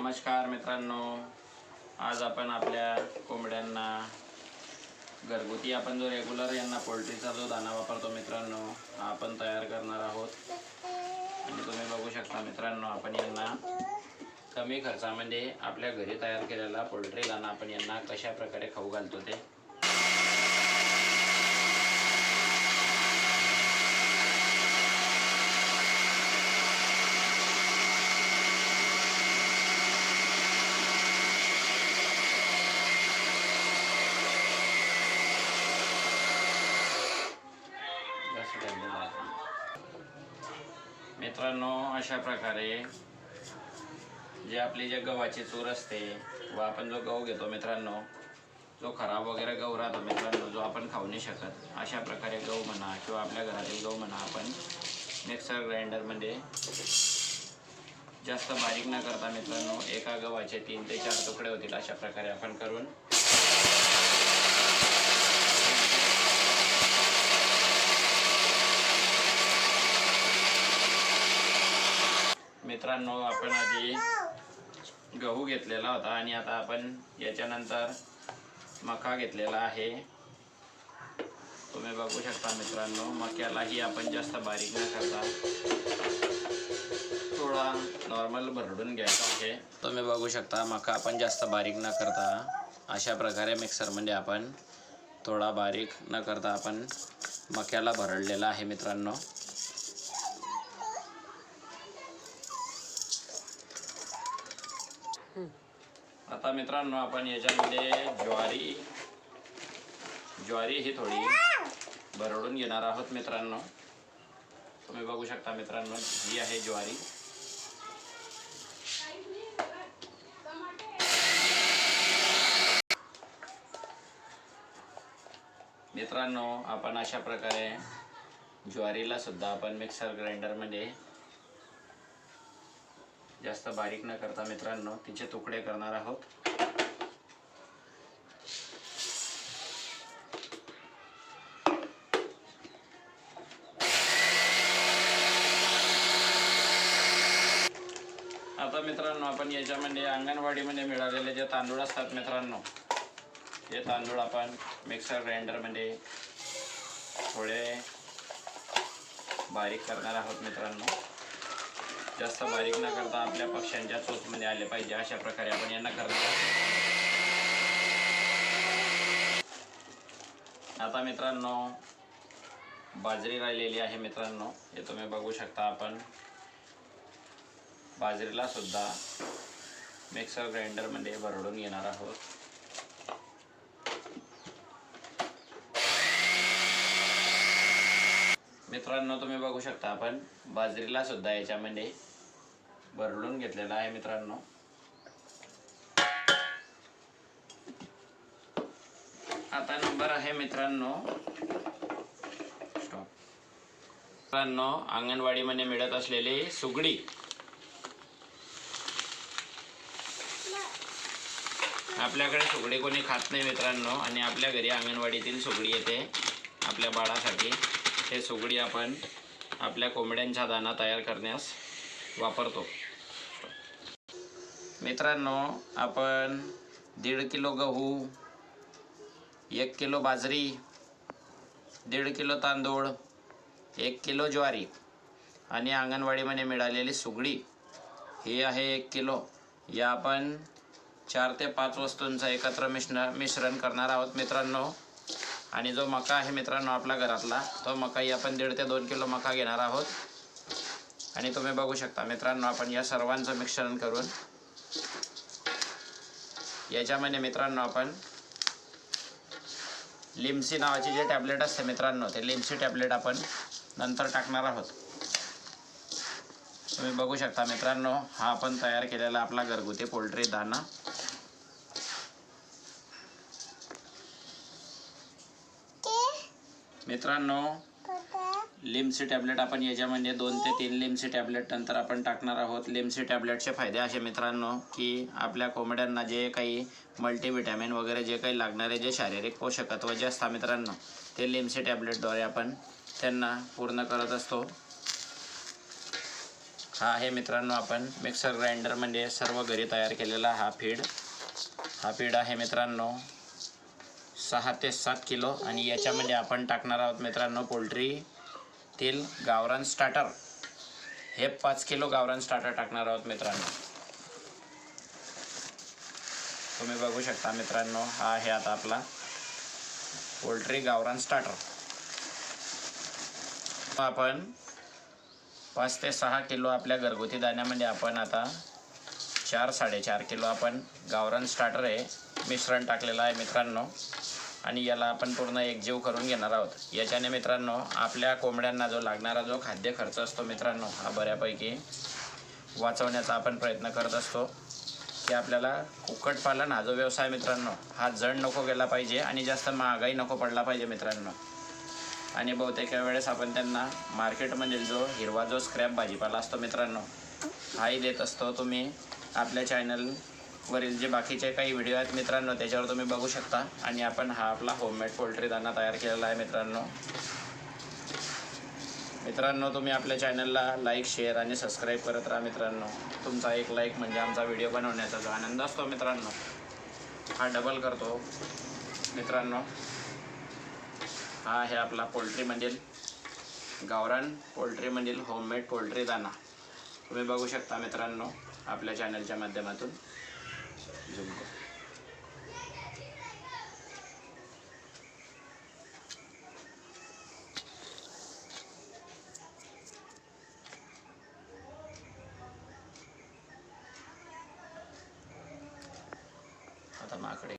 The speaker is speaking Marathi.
नमस्कार मित्रांनो, आज आपण आपल्या कोंबड्यांना घरगुती आपण जो रेग्युलर यांना पोल्ट्रीचा जो दाना वापरतो मित्रांनो, हा आपण तयार करणार आहोत। आणि तुम्ही बघू शकता मित्रांनो, आपण यांना कमी खर्चामध्ये आपल्या घरी तयार केलेला पोल्ट्री दाना आपण यांना कशा प्रकारे खाऊ घालतो ते। मित्रांनो, अशा प्रकारे जे आपली जे गव्हाची चूर असते व आपण जो गहू घेतो मित्रांनो, जो खराब वगैरे गहू राहतो मित्रांनो, जो आपण खाऊ नाही शकत, अशा प्रकारे गहू म्हणा किंवा आपल्या घरातील गहू म्हणा, आपण मिक्सर ग्राइंडरमध्ये जास्त बारीक न करता मित्रांनो, एका गव्हाचे 3 ते 4 तुकडे होतील अशा प्रकारे आपण करून मित्रांनो, आपण आधी गहू घेतलेला होता आणि आता आपण याच्यानंतर मका घेतलेला आहे। तुम्ही बघू शकता मित्रांनो, मक्यालाही आपण जास्त बारीक न करता थोडा नॉर्मल भरडून घ्यायचा आहे। तुम्ही बघू शकता, मका आपण जास्त बारीक न करता अशा प्रकारे मिक्सरमध्ये आपण थोडा बारीक न करता आपण मक्याला भरडलेला आहे मित्रांनो। आता मित्रांनो, आपण याच्यामध्ये ज्वारी ही थोडी भरडून घेणार आहोत मित्रांनो। तुम्ही बघू शकता मित्रांनो, ही आहे ज्वारी। मित्रांनो, आपण अशा प्रकारे ज्वारीला सुद्धा आपण मिक्सर ग्राइंडरमध्ये जास्त बारीक न करता मित्रांनो तिचे तुकडे करणार आहोत। आता मित्रांनो, आपण याच्यामध्ये अंगणवाडीमध्ये मिळालेले जे तांदूळ असतात मित्रांनो, हे तांदूळ आपण मिक्सर ग्राइंडरमध्ये थोडे बारीक करणार आहोत मित्रांनो। जास्त बारीक न करता आपल्या पक्ष्यांच्या चोचमध्ये आले पाहिजे अशा प्रकारे आपण यांना करणार आहोत। आता मित्रांनो, बाजरी राहिलेली आहे मित्रांनो, हे तुम्ही बघू शकता। आपण बाजरीला सुद्धा मिक्सर ग्राइंडरमध्ये भरडून घेणार आहोत। मित्रांनो, तुम्ही बघू शकता, आपण बाजरीला सुद्धा याच्यामध्ये भरडून घेतलेला आहे मित्रांनो। आता नंबर आहे मित्रांनो अंगणवाडीमध्ये मिळत असलेली सुगडी। आपल्याकडे सुगडी कोणी खात नाही मित्रांनो, आणि आपल्या घरी अंगणवाडीतील सुगडी येते आपल्या बाळासाठी। हे सुगडी आपण आपल्या कोंबड्यांचा दाना तयार करण्यास वापरतो मित्रांनो। आपण 1.5 किलो गहू, 1 किलो बाजरी, 1.5 किलो तांदूळ, 1 किलो ज्वारी आणि अंगणवाडीमध्ये मिळालेली सुगडी ही आहे 1 किलो। या आपण 4 ते 5 वस्तूंचं एकत्र मिश्रण करणार आहोत मित्रांनो। आणि जो मका आहे मित्रांनो आपला घरातला, तो मकाही आपण 1.5 ते 2 किलो मका घेणार आहोत। आणि तुम्ही बघू शकता मित्रांनो, आपण या सर्वांचं मिश्रण करून याच्यामध्ये मित्रांनो आपण लिम्सी नावाची जे टॅबलेट असते मित्रांनो, ते लिम्सी टॅबलेट आपण नंतर टाकणार आहोत। तुम्ही बघू शकता मित्रांनो, हा आपण तयार केलेला आपला घरगुती पोल्ट्री दाना। मित्रांनो, लिम्सी टॅबलेट आपण याच्यामध्ये 2 ते 3 लिम्सी टॅबलेट नंतर आपण टाकणार आहोत। लिम्सी टॅबलेटचे फायदे असे मित्रांनो, की आपल्या कोंबड्यांना जे काही मल्टीव्हिटॅमिन वगैरे जे काही लागणारे जे शारीरिक पोषक तत्व जे असतात मित्रांनो, ते लिम्सी टॅबलेटद्वारे आपण त्यांना पूर्ण करत असतो। हा आहे मित्रांनो आपण मिक्सर ग्राइंडरमध्ये सर्व घरी तयार केलेला हा फीड आहे मित्रांनो 6 ते 7 किलो. आणि याच्यामध्ये आपण टाकणार आहोत मित्रांनो पोल्ट्रीतील गावरान स्टार्टर. हे 5 किलो गावरान स्टार्टर टाकणार आहोत मित्रांनो. तुम्ही बघू शकता मित्रांनो, हा आहे आता आपला पोल्ट्री गावरान स्टार्टर. आपण 5 ते 6 किलो आपल्या घरगुती दाण्यामध्ये आपण आता 4-4.5 किलो आपण गावरान स्टार्टर हे मिश्रण टाकलेलं आहे मित्रांनो. आणि याला आपण पूर्ण एकजीव करून घेणार आहोत. याच्याने मित्रांनो आपल्या कोंबड्यांना जो लागणारा जो खाद्य खर्च असतो मित्रांनो, हा बऱ्यापैकी वाचवण्याचा आपण प्रयत्न करत असतो. की आपल्याला कुक्कुटपालन हा जो व्यवसाय मित्रांनो, हा जड नको गेला पाहिजे आणि जास्त महागाई नको पडला पाहिजे मित्रांनो. आणि बहुतेक वेळेस आपण त्यांना मार्केटमधील जो हिरवा जो स्क्रॅप भाजीपाला असतो मित्रांनो, हाही देत असतो. तुम्ही आपल्या चॅनलवरील जे बाकीचे काही व्हिडिओ आहेत मित्रांनो, त्याच्यावर तुम्ही बघू शकता. आणि आपण हा आपला होममेड पोल्ट्री दाणा तयार केलेला आहे मित्रांनो. तुम्ही आपल्या चॅनलला लाईक, शेअर आणि सबस्क्राईब करत राहा मित्रांनो. तुमचा एक लाईक म्हणजे आमचा व्हिडिओ बनवण्याचा जो आनंद असतो मित्रांनो, हा डबल करतो मित्रांनो. हा आहे आपला गावरान पोल्ट्रीमधील होममेड पोल्ट्री दाणा. तुम्ही बघू शकता मित्रांनो आपल्या चॅनलच्या माध्यमातून. आता माकडे